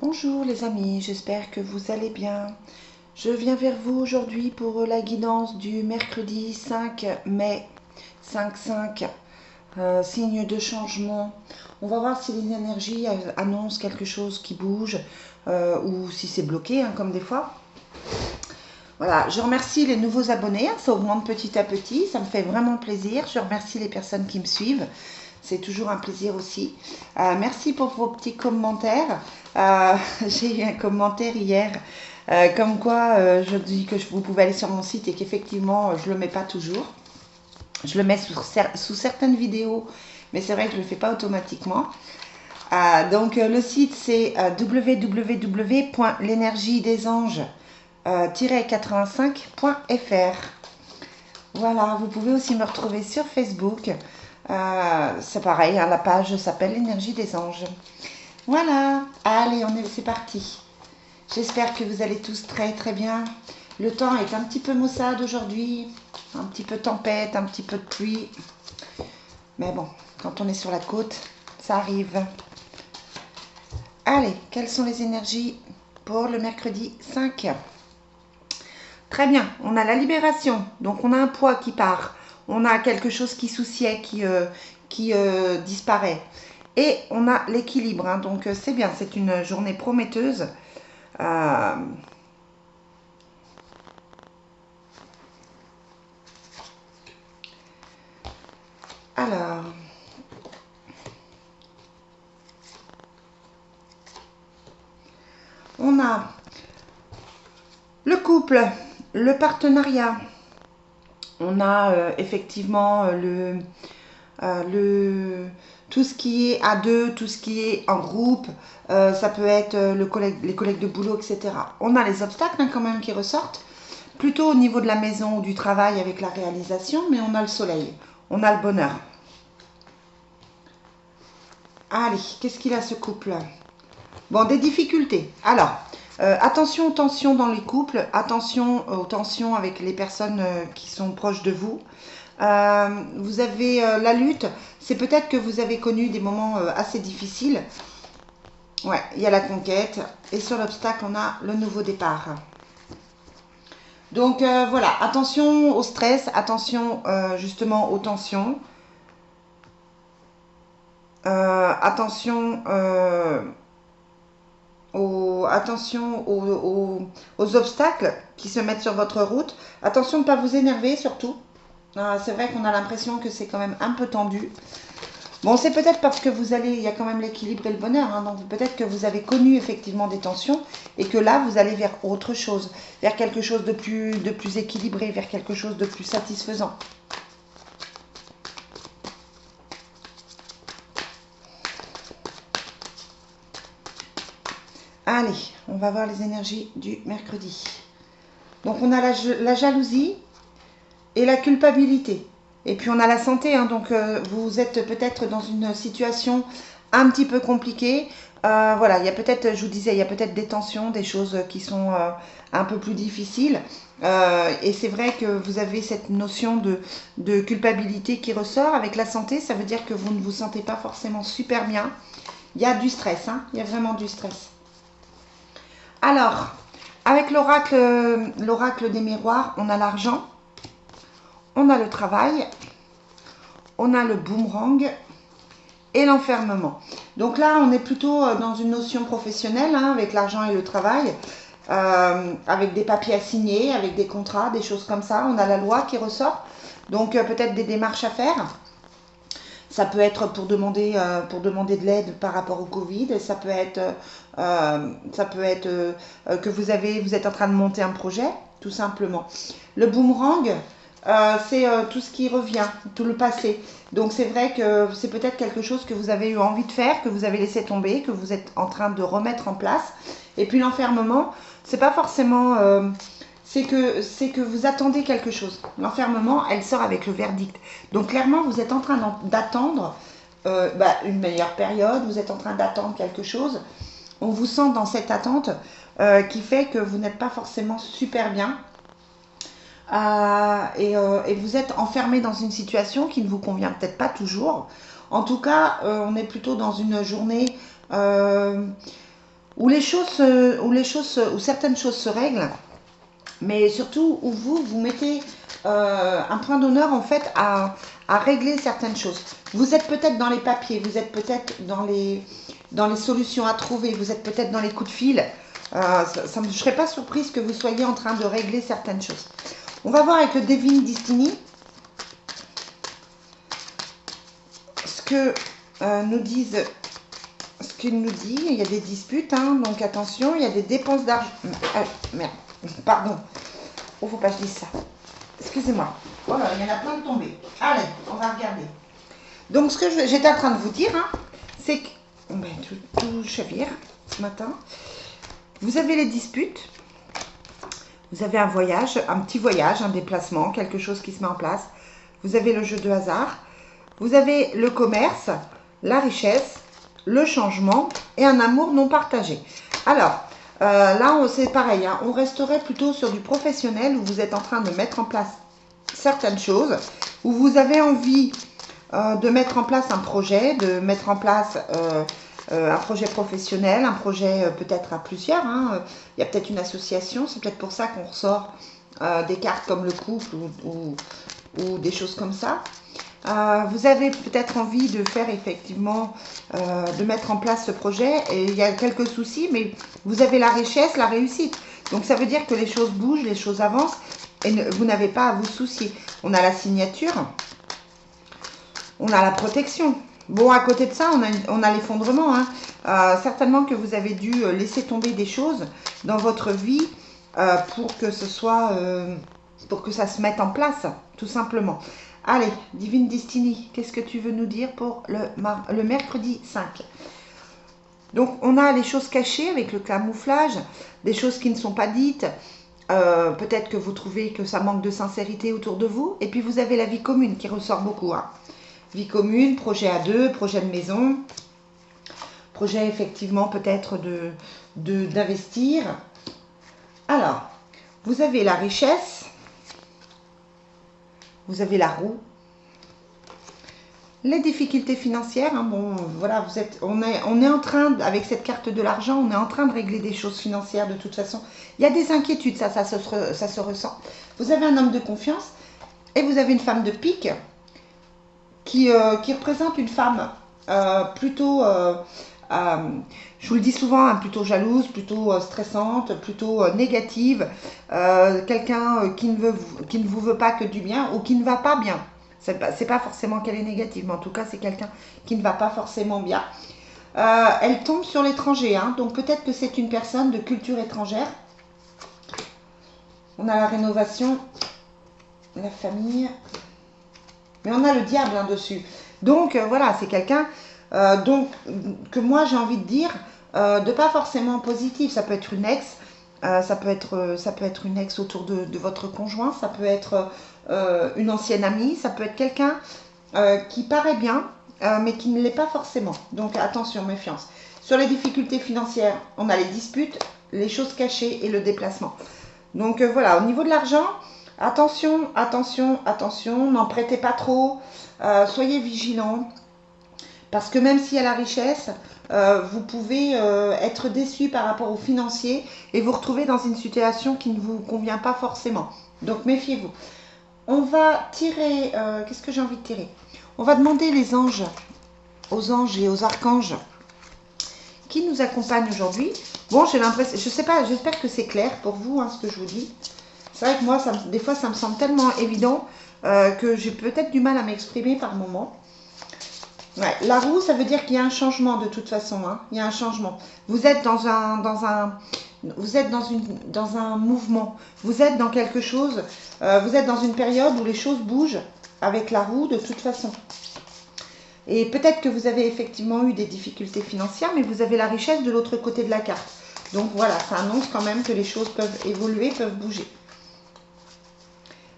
Bonjour les amis, j'espère que vous allez bien. Je viens vers vous aujourd'hui pour la guidance du mercredi 5 mai 5-5, signe de changement. On va voir si les énergies annoncent quelque chose qui bouge ou si c'est bloqué, comme des fois. Voilà, je remercie les nouveaux abonnés, ça augmente petit à petit, ça me fait vraiment plaisir. Je remercie les personnes qui me suivent. C'est toujours un plaisir aussi. Merci pour vos petits commentaires. J'ai eu un commentaire hier, comme quoi je dis que vous pouvez aller sur mon site et qu'effectivement je ne le mets pas toujours. Je le mets sous certaines vidéos, mais c'est vrai que je ne le fais pas automatiquement. Donc le site c'est www.l'énergiedesanges-85.fr. Voilà, vous pouvez aussi me retrouver sur Facebook. C'est pareil, la page s'appelle L'énergie des anges. Voilà, allez, c'est parti. J'espère que vous allez tous très très bien. Le temps est un petit peu maussade aujourd'hui, un petit peu tempête, un petit peu de pluie. Mais bon, quand on est sur la côte, ça arrive. Allez, quelles sont les énergies pour le mercredi 5? Très bien, on a la libération, donc on a un poids qui part, on a quelque chose qui souciait, qui disparaît. Et on a l'équilibre, donc c'est bien, c'est une journée prometteuse. Alors, on a le couple, le partenariat, on a effectivement tout ce qui est à deux, tout ce qui est en groupe, ça peut être les collègues de boulot, etc. On a les obstacles quand même qui ressortent, plutôt au niveau de la maison ou du travail avec la réalisation, mais on a le soleil, on a le bonheur. Allez, qu'est-ce qu'il a ce couple? Bon, des difficultés. Alors, attention aux tensions dans les couples, attention aux tensions avec les personnes qui sont proches de vous. Vous avez la lutte, c'est peut-être que vous avez connu des moments assez difficiles. Ouais, il y a la conquête. Et sur l'obstacle, on a le nouveau départ. Donc voilà, attention au stress, attention justement aux tensions. Attention aux obstacles qui se mettent sur votre route. Attention de ne pas vous énerver surtout. C'est vrai qu'on a l'impression que c'est quand même un peu tendu. Bon, c'est peut-être parce que il y a quand même l'équilibre et le bonheur. Donc peut-être que vous avez connu effectivement des tensions et que là, vous allez vers autre chose, vers quelque chose de plus équilibré, vers quelque chose de plus satisfaisant. Allez, on va voir les énergies du mercredi. Donc on a la jalousie et la culpabilité. Et puis on a la santé, donc vous êtes peut-être dans une situation un petit peu compliquée. Voilà, il y a peut-être, je vous disais, il y a peut-être des tensions, des choses qui sont un peu plus difficiles. Et c'est vrai que vous avez cette notion de culpabilité qui ressort. Avec la santé, ça veut dire que vous ne vous sentez pas forcément super bien. Il y a du stress, il y a vraiment du stress. Alors, avec l'oracle des miroirs, on a l'argent, on a le travail, on a le boomerang et l'enfermement. Donc là, on est plutôt dans une notion professionnelle, avec l'argent et le travail, avec des papiers à signer, avec des contrats, des choses comme ça. On a la loi qui ressort, donc peut-être des démarches à faire. Ça peut être pour demander de l'aide par rapport au Covid. Ça peut être que vous êtes en train de monter un projet, tout simplement. Le boomerang, c'est tout ce qui revient, tout le passé. Donc c'est vrai que c'est peut-être quelque chose que vous avez eu envie de faire, que vous avez laissé tomber, que vous êtes en train de remettre en place. Et puis l'enfermement, c'est pas forcément... c'est que vous attendez quelque chose. L'enfermement, elle sort avec le verdict. Donc clairement, vous êtes en train d'attendre une meilleure période, vous êtes en train d'attendre quelque chose. On vous sent dans cette attente qui fait que vous n'êtes pas forcément super bien. Et vous êtes enfermé dans une situation qui ne vous convient peut-être pas toujours. En tout cas, on est plutôt dans une journée où certaines choses se règlent, mais surtout où vous mettez un point d'honneur en fait à régler certaines choses. Vous êtes peut-être dans les papiers, vous êtes peut-être dans les solutions à trouver, vous êtes peut-être dans les coups de fil. Je ne serais pas surprise que vous soyez en train de régler certaines choses. On va voir avec le Divine Destiny ce que nous disent. Ce qu'il nous dit, il y a des disputes, hein, donc attention, il y a des dépenses d'argent. Merde, pardon. Oh, faut pas que je dise ça. Excusez-moi. Voilà, il y en a plein de tombés. Allez, on va regarder. Donc, ce que j'étais en train de vous dire, hein, c'est que tout chavire ce matin. Vous avez les disputes. Vous avez un voyage, un petit voyage, un déplacement, quelque chose qui se met en place. Vous avez le jeu de hasard. Vous avez le commerce, la richesse, le changement et un amour non partagé. Alors, là, c'est pareil, hein, on resterait plutôt sur du professionnel où vous êtes en train de mettre en place certaines choses, où vous avez envie de mettre en place un projet, de mettre en place un projet professionnel, un projet peut-être à plusieurs. Hein. Il y a peut-être une association, c'est peut-être pour ça qu'on ressort des cartes comme le couple ou des choses comme ça. Vous avez peut-être envie de faire effectivement, de mettre en place ce projet et il y a quelques soucis, mais vous avez la richesse, la réussite. Donc ça veut dire que les choses bougent, les choses avancent et vous n'avez pas à vous soucier. On a la signature, on a la protection. Bon, à côté de ça, on a l'effondrement. Hein. Certainement que vous avez dû laisser tomber des choses dans votre vie pour que ce soit, pour que ça se mette en place, tout simplement. Allez, Divine Destiny, qu'est-ce que tu veux nous dire pour le mercredi 5? Donc, on a les choses cachées avec le camouflage, des choses qui ne sont pas dites. Peut-être que vous trouvez que ça manque de sincérité autour de vous. Et puis, vous avez la vie commune qui ressort beaucoup. Hein. Vie commune, projet à deux, projet de maison, projet effectivement peut-être d'investir. Alors, vous avez la richesse. Vous avez la roue. Les difficultés financières, hein, bon, voilà, on est en train, avec cette carte de l'argent, on est en train de régler des choses financières de toute façon. Il y a des inquiétudes, ça se ressent. Vous avez un homme de confiance et vous avez une femme de pique qui représente une femme plutôt, je vous le dis souvent, hein, plutôt jalouse, plutôt stressante, plutôt négative, quelqu'un qui ne vous veut pas que du bien ou qui ne va pas bien. C'est pas forcément qu'elle est négative, mais en tout cas, c'est quelqu'un qui ne va pas forcément bien. Elle tombe sur l'étranger, hein, donc peut-être que c'est une personne de culture étrangère. On a la rénovation, la famille, mais on a le diable hein, dessus. Donc voilà, c'est quelqu'un que moi j'ai envie de dire de pas forcément positif. Ça peut être une ex, ça peut être une ex autour de votre conjoint, ça peut être une ancienne amie, ça peut être quelqu'un qui paraît bien, mais qui ne l'est pas forcément. Donc attention, méfiance. Sur les difficultés financières, on a les disputes, les choses cachées et le déplacement. Donc voilà, au niveau de l'argent, attention, attention, attention, n'en prêtez pas trop, soyez vigilants. Parce que même s'il y a la richesse, vous pouvez être déçu par rapport aux financiers et vous retrouver dans une situation qui ne vous convient pas forcément. Donc méfiez-vous. On va tirer, qu'est-ce que j'ai envie de tirer? On va demander les anges, aux anges et aux archanges qui nous accompagnent aujourd'hui. Bon, j'ai l'impression, je sais pas, j'espère que c'est clair pour vous, hein, ce que je vous dis. C'est vrai que moi, des fois, ça me semble tellement évident que j'ai peut-être du mal à m'exprimer par moment. Ouais, la roue, ça veut dire qu'il y a un changement de toute façon. Hein. Il y a un changement. Vous êtes dans un mouvement. Vous êtes dans quelque chose. Vous êtes dans une période où les choses bougent avec la roue de toute façon. Et peut-être que vous avez effectivement eu des difficultés financières, mais vous avez la richesse de l'autre côté de la carte. Donc voilà, ça annonce quand même que les choses peuvent évoluer, peuvent bouger.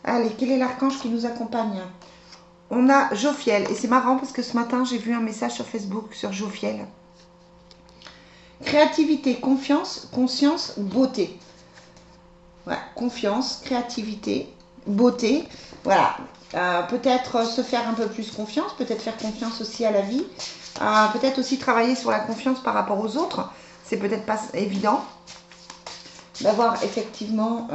Allez, quel est l'archange qui nous accompagne? On a Jophiel. Et c'est marrant parce que ce matin, j'ai vu un message sur Facebook sur Jophiel. Créativité, confiance, conscience, beauté. Voilà, confiance, créativité, beauté. Voilà. Peut-être se faire un peu plus confiance, peut-être faire confiance aussi à la vie. Peut-être aussi travailler sur la confiance par rapport aux autres. c'est peut-être pas évident d'avoir effectivement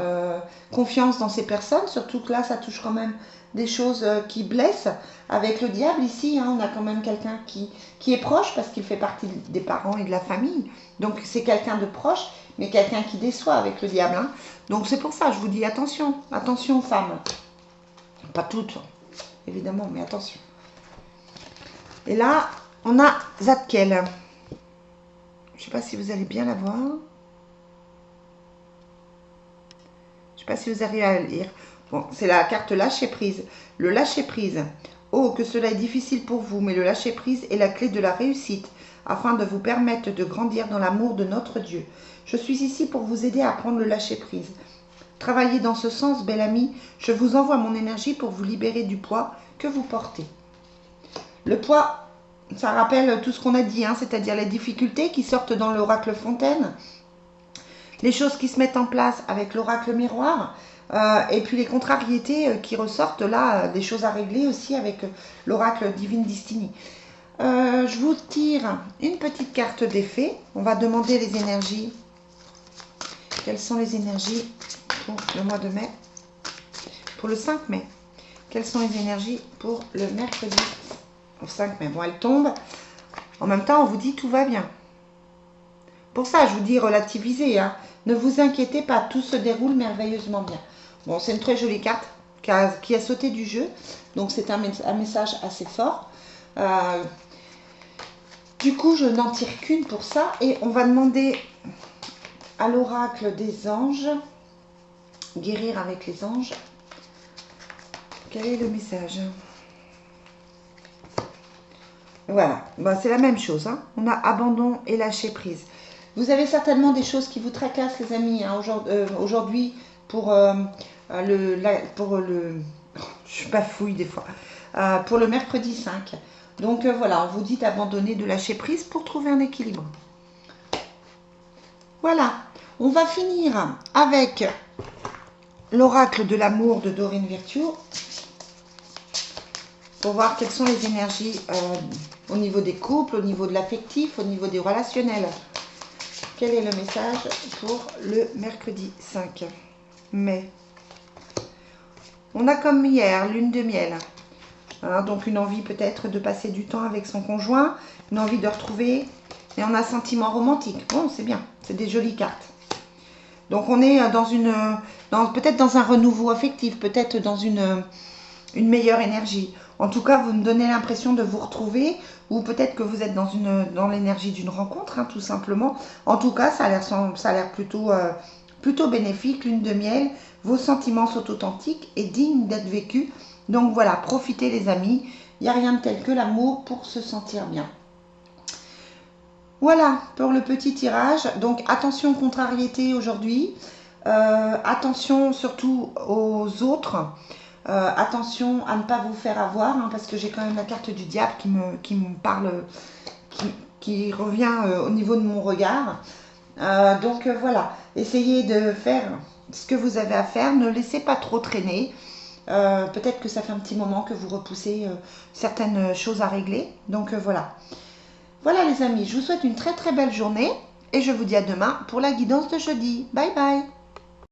confiance dans ces personnes, surtout que là, ça touche quand même des choses qui blessent. Avec le diable ici, hein, on a quand même quelqu'un qui est proche parce qu'il fait partie des parents et de la famille. Donc c'est quelqu'un de proche, mais quelqu'un qui déçoit avec le diable. Hein. Donc c'est pour ça, je vous dis attention, attention femmes. Pas toutes, évidemment, mais attention. Et là, on a Zadkiel. Je ne sais pas si vous allez bien la voir. Je ne sais pas si vous arrivez à la lire. Bon, c'est la carte lâcher prise. Le lâcher prise. Oh, que cela est difficile pour vous, mais le lâcher prise est la clé de la réussite, afin de vous permettre de grandir dans l'amour de notre Dieu. Je suis ici pour vous aider à prendre le lâcher prise. Travaillez dans ce sens, belle amie. Je vous envoie mon énergie pour vous libérer du poids que vous portez. Le poids, ça rappelle tout ce qu'on a dit, hein, c'est-à-dire les difficultés qui sortent dans l'oracle Fontaine, les choses qui se mettent en place avec l'oracle Miroir, et puis les contrariétés qui ressortent là, des choses à régler aussi avec l'oracle Divine Destiny. Je vous tire une petite carte d'effet. On va demander les énergies. Quelles sont les énergies pour le mois de mai? Pour le 5 mai. Quelles sont les énergies pour le mercredi 5 mai? Bon, elles tombent. En même temps, on vous dit tout va bien. Pour ça, je vous dis relativisez. Hein. Ne vous inquiétez pas, tout se déroule merveilleusement bien. Bon, c'est une très jolie carte qui a sauté du jeu. Donc, c'est un message assez fort. Du coup, je n'en tire qu'une pour ça. Et on va demander à l'oracle des anges, guérir avec les anges. Quel est le message? Voilà, bah, c'est la même chose. Hein. On a abandon et lâcher prise. Vous avez certainement des choses qui vous tracassent, les amis, hein, aujourd'hui pour le... Je bafouille des fois. Pour le mercredi 5. Donc voilà, on vous dit d'abandonner, de lâcher prise pour trouver un équilibre. Voilà, on va finir avec l'oracle de l'amour de Dorine Virtue pour voir quelles sont les énergies au niveau des couples, au niveau de l'affectif, au niveau des relationnels. Quel est le message pour le mercredi 5 mai? On a comme hier, lune de miel. Hein, donc une envie peut-être de passer du temps avec son conjoint, une envie de retrouver, et on a sentiment romantique. Bon, c'est bien, c'est des jolies cartes. Donc on est peut-être dans un renouveau affectif, peut-être dans une meilleure énergie. En tout cas, vous me donnez l'impression de vous retrouver, ou peut-être que vous êtes dans l'énergie d'une rencontre, hein, tout simplement. En tout cas, ça a l'air plutôt bénéfique, lune de miel. Vos sentiments sont authentiques et dignes d'être vécus. Donc voilà, profitez les amis. Il n'y a rien de tel que l'amour pour se sentir bien. Voilà pour le petit tirage. Donc attention contrariété aujourd'hui. Attention surtout aux autres. Attention à ne pas vous faire avoir, hein, parce que j'ai quand même la carte du diable qui me parle, qui revient au niveau de mon regard. Donc voilà, essayez de faire ce que vous avez à faire, ne laissez pas trop traîner. Peut-être que ça fait un petit moment que vous repoussez certaines choses à régler. Donc voilà. Voilà les amis, je vous souhaite une très très belle journée et je vous dis à demain pour la guidance de jeudi. Bye bye.